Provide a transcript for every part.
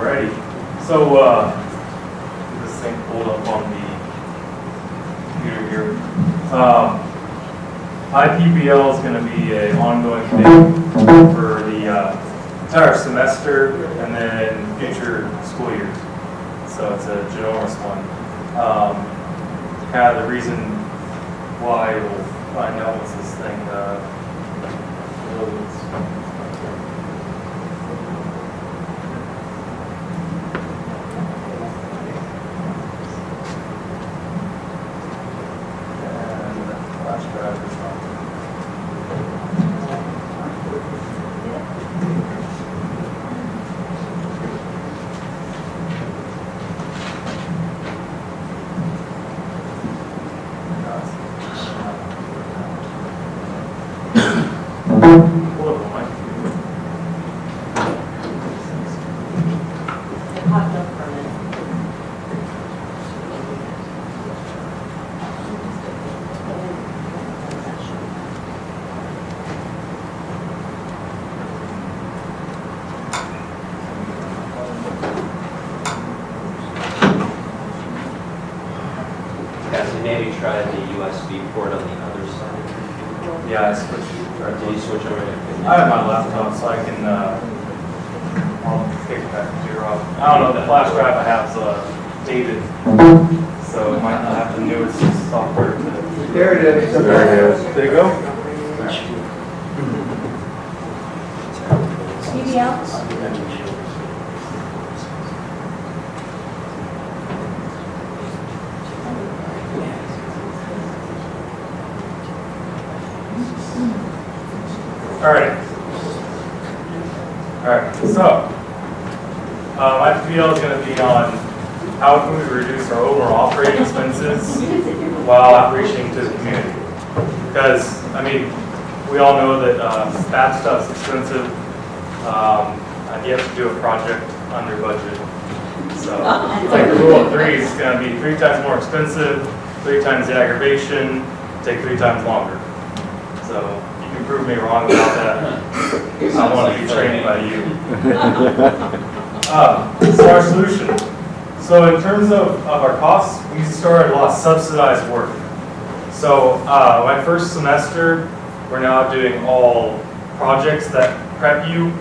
Alrighty, so this thing pulled up on the computer here. IPBL is going to be an ongoing thing for the entire semester and then future school years. So it's a ginormous one. Kind of the reason why we'll find out what's this thing. Maybe try the USB port on the other side. Yeah, I switched. Did you switch over to? I have my laptop, so I can. I'll take that computer off. I don't know. The flash drive I have is dated, so it might not have the newest software. There it is. There it is. There you go. TV out? Alright, so my PL is going to be on how can we reduce our overall operating expenses while outreaching to the community. Because, I mean, we all know that that stuff's expensive. You have to do a project under budget. So, it's like the rule of three is going to be 3 times more expensive, 3 times the aggravation, take 3 times longer. So, prove me wrong about that. I want to be trained by you. So our solution. So in terms of our costs, we started a lot of subsidized work. So my first semester, we're now doing all projects that prep you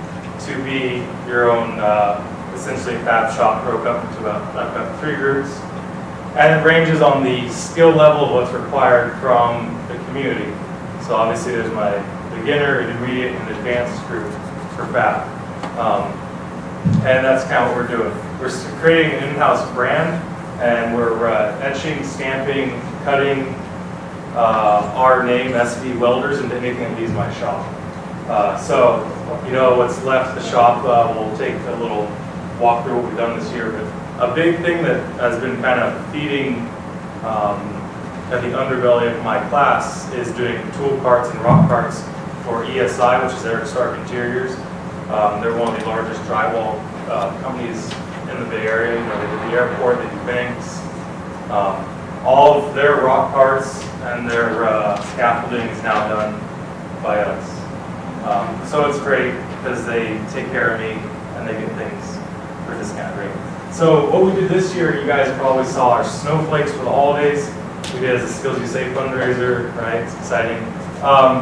to be your own, essentially fab shop broke up into I've got 3 groups. And it ranges on the skill level of what's required from the community. So obviously there's my beginner, intermediate, and advanced group for fab. And that's kind of what we're doing. We're creating an in-house brand, and we're etching, stamping, cutting our name, SV Welders, into anything that leaves my shop. So, you know, what's left the shop, we'll take a little walk through what we've done this year. But a big thing that has been kind of feeding at the underbelly of my class is doing tool carts and rock carts for ESI, which is Eric Stark Interiors. They're one of the largest drywall companies in the Bay Area. You know, they do the airport, they do banks. All of their rock carts and their scaffolding is now done by us. So it's great because they take care of me and they get things for discount rate. So what we did this year, you guys probably saw our snowflakes for the holidays. We did as a Skills You Save fundraiser, right? It's exciting.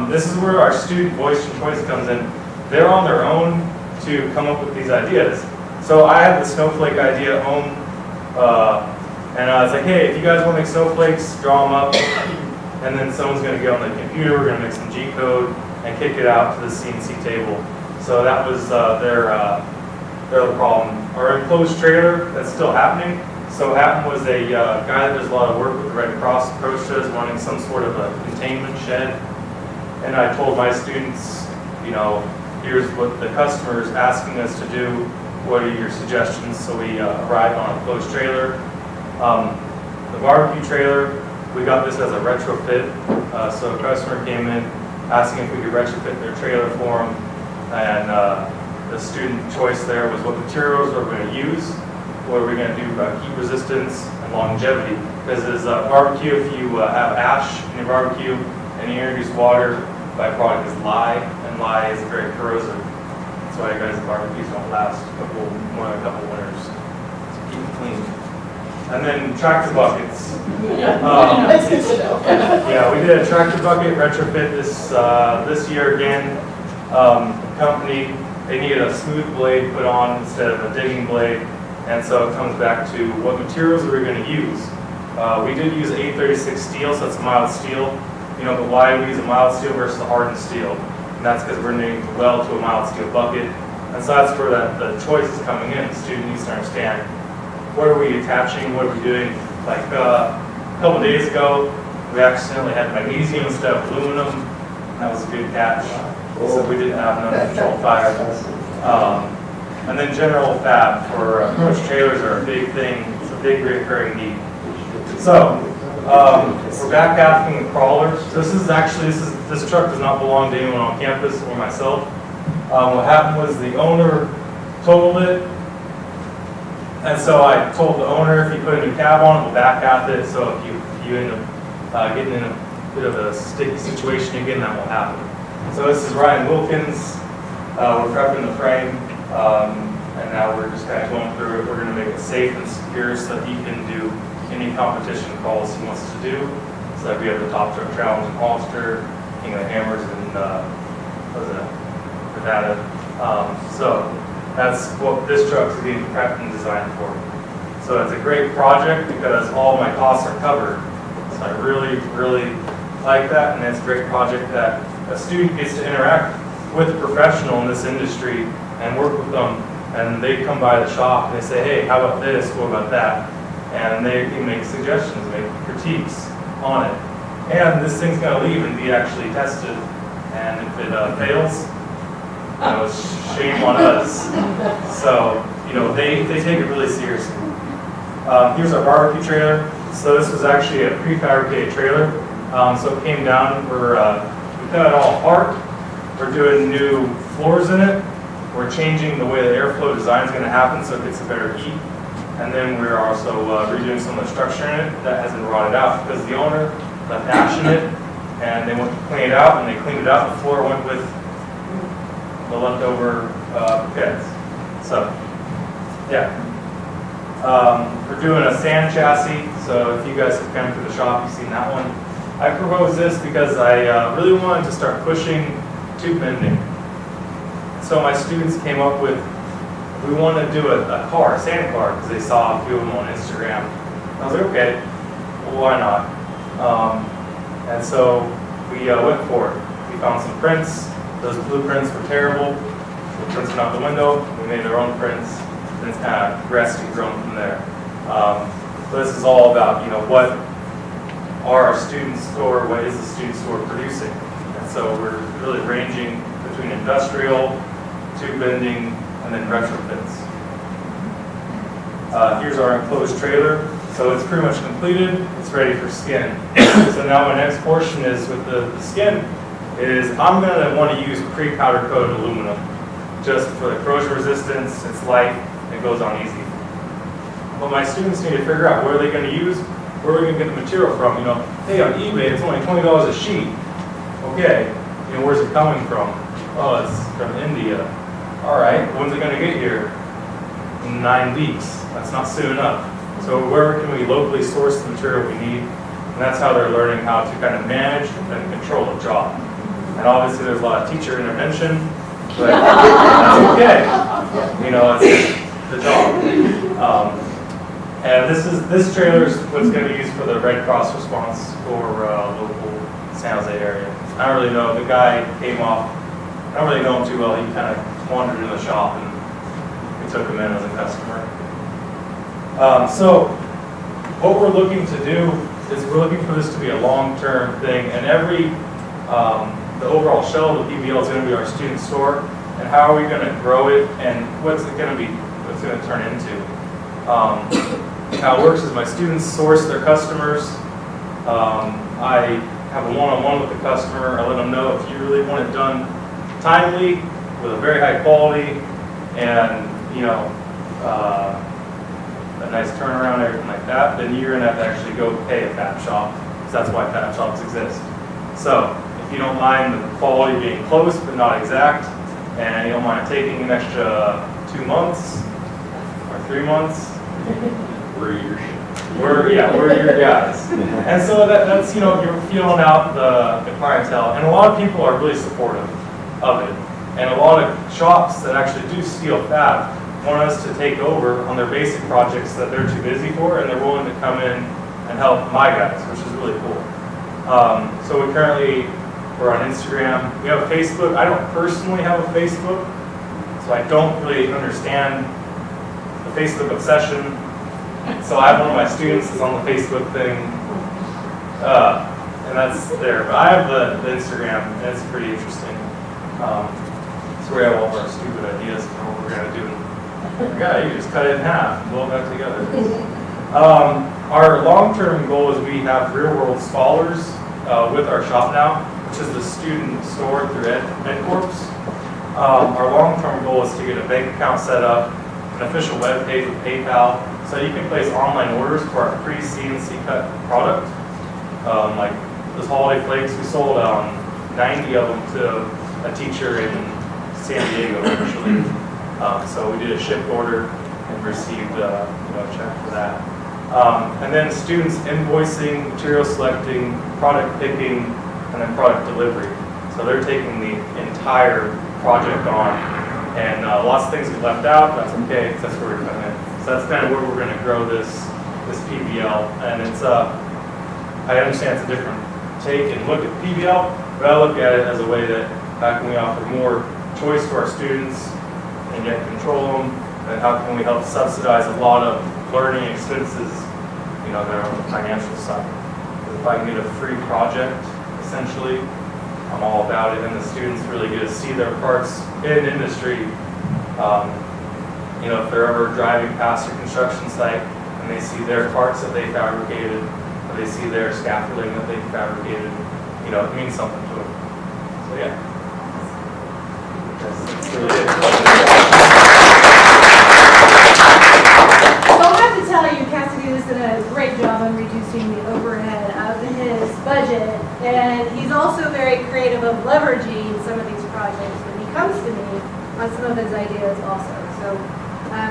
This is where our student voice and choice comes in. They're on their own to come up with these ideas. So I had the snowflake idea at home, and I was like, hey, if you guys want to make snowflakes, draw them up, and then someone's going to get on the computer, we're going to make some G-code, and kick it out to the CNC table. So that was their problem. Our enclosed trailer, that's still happening. So what happened was a guy that does a lot of work with the Red Cross approached us wanting some sort of a containment shed. And I told my students, you know, here's what the customer is asking us to do. What are your suggestions? So we arrived on a closed trailer. The barbecue trailer, we got this as a retrofit. So a customer came in asking if we could retrofit their trailer for them. And the student choice there was what materials we're going to use. What are we going to do about heat resistance and longevity? Because as barbecue, if you have ash in your barbecue and you introduce water, byproduct is lye, and lye is very corrosive. It's That's why you guys' barbecues don't last more than a couple winters. So keep it clean. And then tractor buckets. That's good to know. Yeah, we did a tractor bucket retrofit this year again. Company, they needed a smooth blade put on instead of a digging blade, and so it comes back to what materials are we going to use. We did use 836 steel, so that's a mild steel. You know, but why we use a mild steel versus a hardened steel? And that's because we're needing to weld to a mild steel bucket, and so that's where the choice is coming in. The student needs to understand, what are we attaching, what are we doing? Like a couple days ago, we accidentally had magnesium instead of aluminum. That was a good catch. So we didn't have enough controlled fire. And then general fab for approach trailers are a big thing. It's a big recurring need. So we're back halving the crawlers. This truck does not belong to anyone on campus or myself. What happened was the owner totaled it. And so I told the owner, if you put a new cab on it, we'll back half it. So if you end up getting in a bit of a sticky situation again, that will happen. So this is Ryan Wilkins. We're prepping the frame, and now we're just kind of going through it. We're going to make it safe and secure so that he can do any competition calls he wants to do. So that we have the Top Truck Challenge in Hollister, King of the Hammers in Nevada. So that's what this truck is being prepped and designed for. So it's a great project because all my costs are covered. So I really, really like that, and it's a great project that a student gets to interact with a professional in this industry and work with them, and they come by the shop and they say, hey, how about this, what about that? And they can make suggestions, make critiques on it. And this thing's going to leave and be actually tested, and if it fails, you know, it's shame on us. So, you know, they take it really seriously. Here's our barbecue trailer. So this was actually a prefabricated trailer. So it came down, we cut it all apart. We're doing new floors in it. We're changing the way the airflow design is going to happen so it gets a better heat. And then we're also redoing some of the structure in it that hasn't rotted out because the owner left ash in it, and they went to clean it out, and they cleaned it out. The floor went with the leftover beds. So, yeah. We're doing a sand chassis, so if you guys have come to the shop, you've seen that one. I proposed this because I really wanted to start pushing tube bending. So my students came up with, we want to do a car, a sand car, because they saw a few of them on Instagram. I was like, okay, well, why not? And so we went for it. We found some prints. Those blueprints were terrible. The prints went out the window. We made our own prints. And it's kind of progressed and grown from there. So this is all about, you know, what are our student store, what is the student store producing? And so we're really ranging between industrial, tube bending, and then retrofits. Here's our enclosed trailer. So it's pretty much completed. It's ready for skin. So now my next portion is with the skin is I'm going to want to use pre-powder coated aluminum just for the corrosion resistance. It's light. It goes on easy. But my students need to figure out where are they going to use, where are we going to get the material from. You know, hey, on eBay it's only $20 a sheet. Okay, you know, where's it coming from? Oh, it's from India. All right, when's it going to get here? In 9 weeks. That's not soon enough. So where can we locally source the material we need? And that's how they're learning how to kind of manage and control the job. And obviously there's a lot of teacher intervention, but that's okay. You know, it's the job. And this trailer is what's going to be used for the Red Cross response for local San Jose area. I don't really know. The guy came off. I don't really know him too well. He kind of wandered in the shop and we took him in as a customer. So what we're looking to do is we're looking for this to be a long-term thing, and the overall shell of the PBL is going to be our student store. And how are we going to grow it, and what's it going to be? What's it going to turn into? How it works is my students source their customers. I have a one-on-one with the customer. I let them know if you really want it done timely, with a very high quality, and you know, a nice turnaround, everything like that, then you're going to have to actually go pay a fab shop, because that's why fab shops exist. So if you don't mind the quality being close but not exact, and you don't mind taking an extra 2 months or 3 months, We're your we're your guys. And so that's, you know, you're feeling out the clientele, and a lot of people are really supportive of it. And a lot of shops that actually do steel fab want us to take over on their basic projects that they're too busy for, and they're willing to come in and help my guys, which is really cool. So we're on Instagram. We have a Facebook. I don't personally have a Facebook, so I don't really understand the Facebook obsession. So I have one of my students is on the Facebook thing, and that's there. But I have the Instagram, and it's pretty interesting. It's where we have all of our stupid ideas for what we're going to do. Yeah, you just cut it in half and blow it back together. Our long-term goal is we have real-world scholars with our shop now, which is the student store through EdCorps. Our long-term goal is to get a bank account set up, an official web page with PayPal, so you can place online orders for our pre-CNC cut product. Like those holiday flakes, we sold 90 of them to a teacher in San Diego actually. So we did a shipped order and received a check for that. And then students invoicing, material selecting, product picking, and then product delivery. So they're taking the entire project on, and lots of things get left out. That's okay, because that's where we're coming in. So that's kind of where we're going to grow this PBL, and it's I understand it's a different take and look at PBL, but I look at it as a way that how can we offer more choice to our students and yet control them, and how can we help subsidize a lot of learning expenses, you know, that are on the financial side. Because if I can get a free project, essentially, I'm all about it, and the students really get to see their parts in industry. You know, if they're ever driving past a construction site and they see their parts that they fabricated, or they see their scaffolding that they fabricated, you know, it means something to them. So yeah, that's really it. So I have to tell you, Cassidy has done a great job on reducing the overhead of his budget, and he's also very creative of leveraging some of these projects when he comes to me on some of his ideas also. So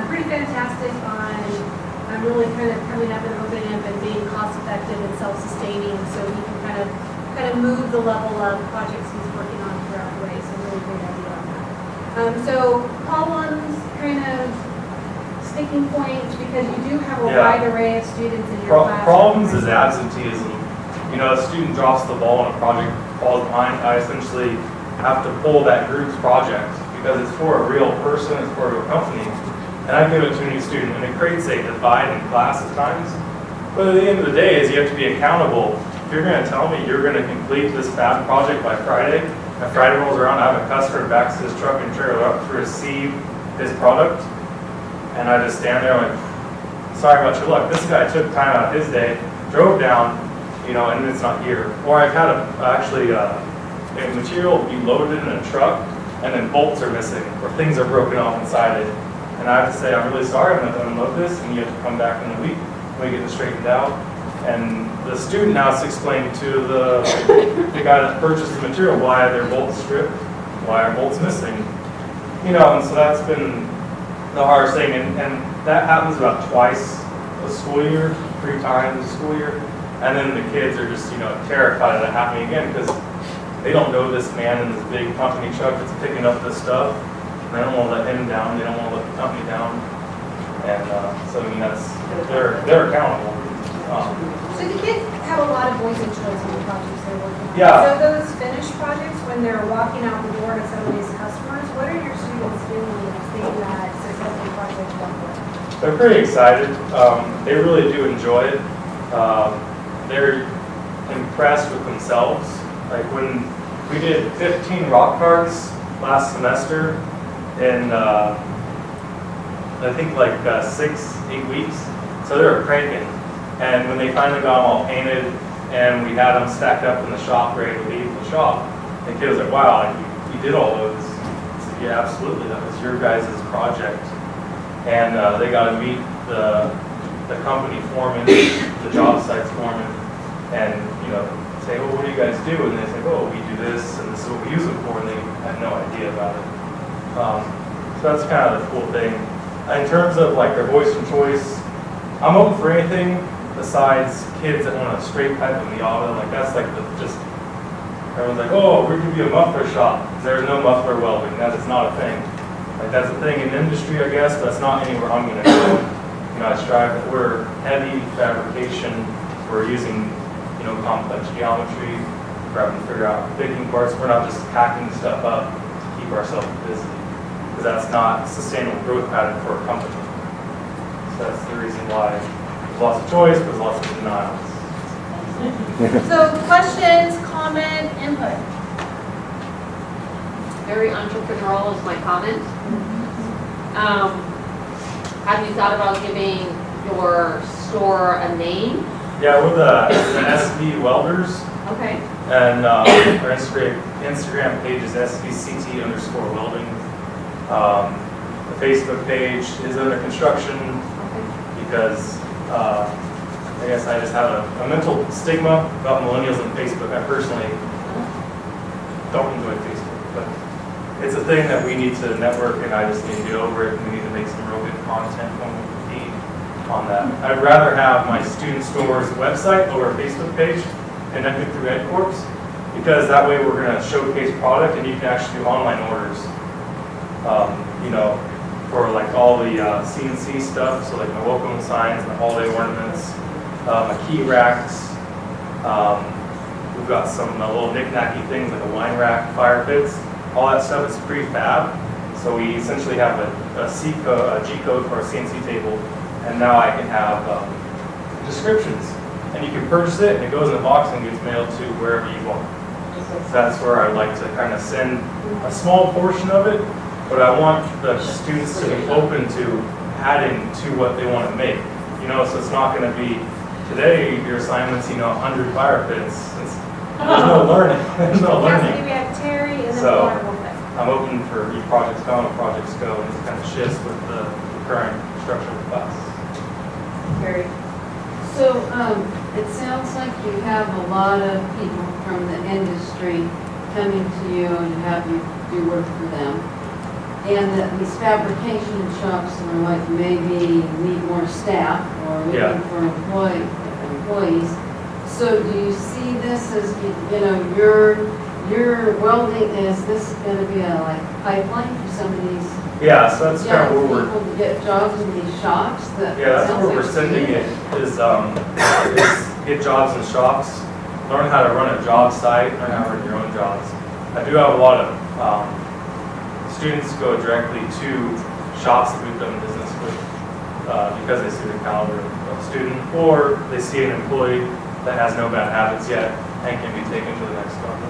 pretty fantastic on really kind of coming up and opening up and being cost effective and self-sustaining, so he can kind of move the level of projects he's working on throughout the way. So really great idea on that. So problems, kind of sticking points, because you do have a wide array of students in your class. Problems is absenteeism. You know, a student drops the ball and a project falls behind. I essentially have to pull that group's project because it's for a real person, it's for a real company, and I give it to a new student, and it creates a divide in class at times. But at the end of the day, is you have to be accountable. If you're going to tell me you're going to complete this fab project by Friday, and Friday rolls around, I have a customer backs his truck and trailer up to receive his product, and I just stand there like, sorry about your luck. This guy took time out of his day, drove down, you know, and it's not here. Or I've had a material be loaded in a truck, and then bolts are missing, or things are broken off inside it. And I have to say, I'm really sorry, I'm going to unload this, and you have to come back in a week when we get it straightened out. And the student now has to explain to the guy that purchased the material why their bolts stripped, why our bolts missing. You know, and so that's been the hardest thing, and that happens about twice a school year, 3 times a school year. And then the kids are just, you know, terrified of that happening again because they don't know this man in this big company truck that's picking up this stuff. They don't want to let him down. They don't want to let the company down. And so, I mean, they're accountable. So the kids have a lot of voice and choice in the projects they're working on. Yeah. So those finished projects, when they're walking out the door to some of these customers, what are your students doing when they see that successful project walk away? They're pretty excited. They really do enjoy it. They're impressed with themselves. Like when we did 15 rock carts last semester in I think like 6-8 weeks. So they were cranking. And when they finally got them all painted and we had them stacked up in the shop, ready to leave the shop, the kid was like, wow, you did all those. I said, yeah, absolutely. That was your guys' project. And they got to meet the company foreman, the job site's foreman, and, you know, say, well, what do you guys do? And they say, oh, we do this, and this is what we use it for, and they had no idea about it. So that's kind of the cool thing. In terms of like their voice and choice, I'm open for anything besides kids that want a straight pipe and Miata. Like that's like just, everyone's like, oh, we could be a muffler shop. There's no muffler welding. That is not a thing. Like that's a thing in industry, I guess, but it's not anywhere I'm gonna go. You know, I strive that we're heavy fabrication. We're using, you know, complex geometry. We're having to figure out picking parts. We're not just hacking stuff up to keep ourselves busy. Because that's not a sustainable growth pattern for a company. So that's the reason why there's lots of choice, but there's lots of denials. So questions, comment, input? Very entrepreneurial is my comment. Have you thought about giving your store a name? Yeah, we're the SV Welders, Okay. and our Instagram page is svct_welding. The Facebook page is under construction because I guess I just have a mental stigma about millennials and Facebook. I personally don't enjoy Facebook, but it's a thing that we need to network, and I just need to get over it. We need to make some real good content on the feed on that. I'd rather have my student store's website over a Facebook page connected through EdCorps, because that way we're going to showcase product and you can actually do online orders. You know, for like all the CNC stuff, so like my welcome signs, my holiday ornaments, my key racks. We've got some little knick-knacky things like a wine rack, fire pits. All that stuff is prefab. So we essentially have a G code for our CNC table, and now I can have descriptions. And you can purchase it, and it goes in a box and gets mailed to wherever you want. So that's where I would like to kind of send a small portion of it, but I want the students to be open to adding to what they want to make. You know, so it's not going to be, today your assignment's, you know, 100 fire pits. There's no learning. There's no learning. Yes, we have Terry and then So, Lauren will pick. I'm open for each projects come, projects go, and it kind of shifts with the current structure of the class. Very. So, it sounds like you have a lot of people from the industry coming to you and have you do work for them. And that these fabrication shops are like maybe need more staff or looking for employees. So do you see this as, you know, your welding, is this going to be a like pipeline for some of these Yeah, so that's kind of young where we're. people to get jobs in these shops? That Yeah, that's sounds where we're like sending you. it, is get jobs in shops, learn how to run a job site, learn how to run your own jobs. I do have a lot of students go directly to shops that we've done business with because they see the caliber of student, or they see an employee that has no bad habits yet and can be taken to the next level.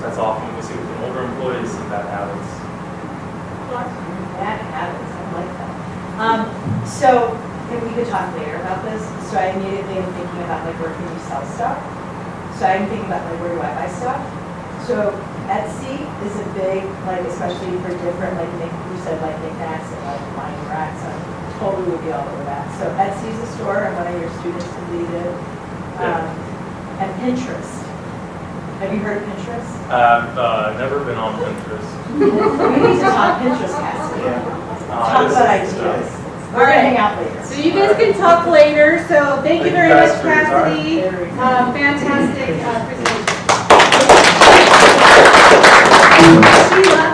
That's often what we see with the older employees, some bad habits. Bad habits, I like that. So, if we could talk later about this, so I immediately am thinking about like where can you sell stuff? So I'm thinking about like where do I buy stuff? So Etsy is a big, like especially for different, like you said, like knickknacks and like wine racks, I totally would be all over that. So Etsy is a store and one of your students completed. And Pinterest. Have you heard of Pinterest? I've never been on Pinterest. We need to talk Pinterest, Cassidy. Talk This about is ideas. stuff. We're gonna hang out later. So you guys can talk later, so thank you Thank you very guys much, for your time. Cassidy. Fantastic presentation. Sheila.